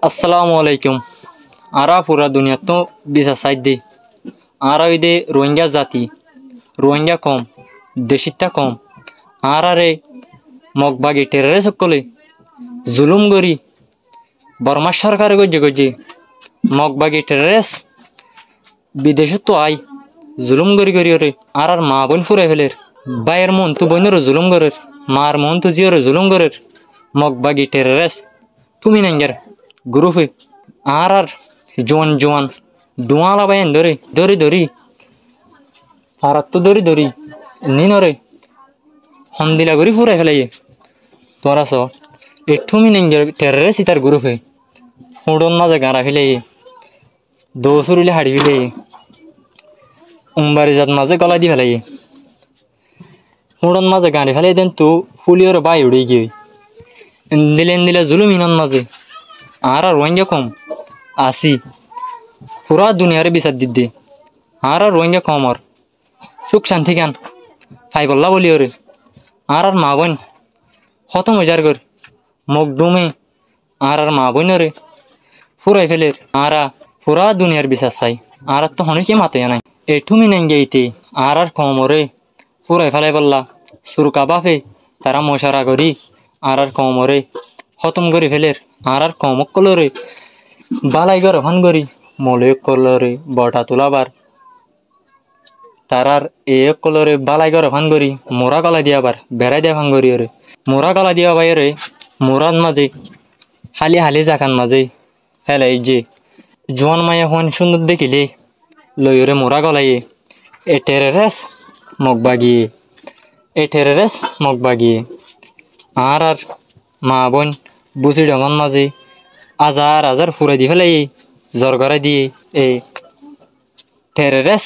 আসসালামু আলাইকুম। আরা পুরা দুনিয়া তো bisa সাইড দে আরা ইদে রোহিঙ্গা জাতি রোহিঙ্গা কম দেশিতা কম আরারে মগবাগি টেররে সকলে জুলুম গরি বর্মা সরকার গজে গজে মগবাগি টেররেস বিদেশ তো আই জুলুম গরি গরি ওরে আর মা বোন ফুরাই ফেলের বাইয়ের মন তো বোনের জুলুম গরের মার মন তো জিওর জুলুম গরের মগবাগি টেররেস তুমি নাঙ্গার গ্রুপে আর জোয়ান জোয়ান ডুয়ালা বাইন ধরে ধরি ধরি আর তো ধরি ধরি নিনরে হন্দিলা গরি ফুরাই ফেলাই তোরা স এঠুমি নাঙ্গার টেররেস ইতার গ্রুপে হুডন মাঝে গাঁড়া ফেলে দোসুরিলে হাড়ি ফেলে উম্বারি জাত মাঝে গলা দি ফেলাই হুডন মাঝে গাঁড়ি ফেলাই দেন তো ফুলিওর বাই উড়ে গিয়ে দিলে জুলুম ইনন মাঝে আর রোহিঙ্গা কম আসি পুরা দুনিয়ারে বিচার দিদি আর রোহিঙ্গা কম আর সুখ শান্তি গান ফাই বল্লা বলি ওরে আর মা বোন কত মজার কর মুখ ডুমে আর মা বোন রে ফুরাই ফেলের আরা পুরা দুনিয়ার বিচার চাই আর তো হনিকে মাতে নাই এঠুমি নেঙ্গেইতে আর কম ওরে ফুরাই ফেলাই বললা সুরকা বাফে তারা মশারা করি আর কম ওরে খতম করে ফেলের আর কমক কলরে বালাই গর ভান করি মলয়ক কলরে বটা তোলাবার তারার এক কলরে বালাই গর ভান করি মোরা গলা দিয়াবার বেড়াই দিয়া ভান করি ওরে মোরা গলা দিয়া বাইরে মোরার মাঝে হালি হালি জাকান মাঝে হেলাই যে জোয়ান মায়া হন সুন্দর দেখিলে লইরে মোরা গলাইয়ে এ টেরেরেস মগবাগিয়ে এ টেরেরেস মগবাগিয়ে আর মা বোন বুঝি ডঙন মাঝে আজার আজার ফুরাই দি ফেলাই জ্বর গড়াই দিয়ে এ টেরেরেস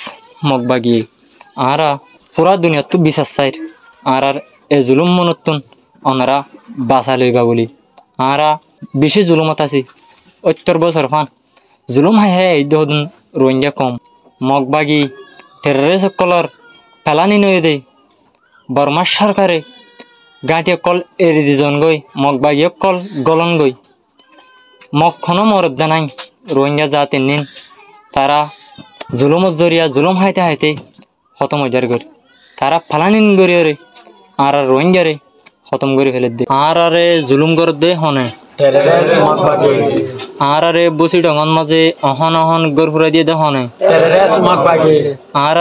মগবাগিয়ে আরা পুরা দুনিয়াত তো বিশ্বাস চাইর আর এ জুলুম মনতুন অনারা বাঁচা লইবা বলি আরা বেশি জুলুমত আছি ৭০ বছর ফান জুলুম হাই হাই দহদুন রোহিঙ্গা কম মগবাগি টেরেরেস কলর পেলানি নয় দে বর্মা সরকারে গাঁটিয়া কল এরি দিজন গই মগবাগিয়ে কল গলন গই মক্ষণ মরদ নাই রোহিঙ্গা জাতি নিন তারা জুলুমত জরিয়া জুলুম হাইতে হাইতে খতম হইজার করি তারা ফালানিন গড়ি রে আর রোহিঙ্গারে খতম করে ফেলে দে আর জুলুম করে দে হনে আর বসি ডঙন মাঝে অহন অহন গর ফুরাই দিয়ে দে হনে আর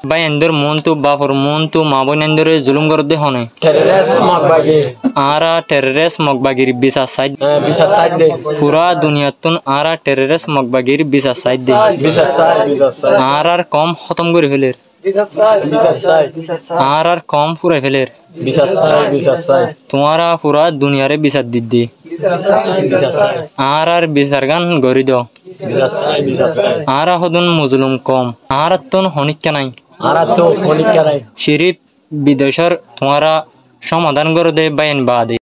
বাই এন্দর মন তো বাপর মন তো মা বোন এন্দরে জুলুম করে দে হনে আর টেররেস মগবাগির বিচার সাইড পুরা দুনিয়াতুন আর টেররেস মগবাগির বিচার সাইড দে আর কম খতম করে ফেলের আর কম ফুরাই ফেলের তোমারা পুরা দুনিয়ারে বিচার দিদি আর বিচার গান গড়ি দাও আর হদুন মুজলুম কম আর তো হনিকা নাই সিরিপ বিদেশের তোমারা সমাধান করে দে বাইন বাদে।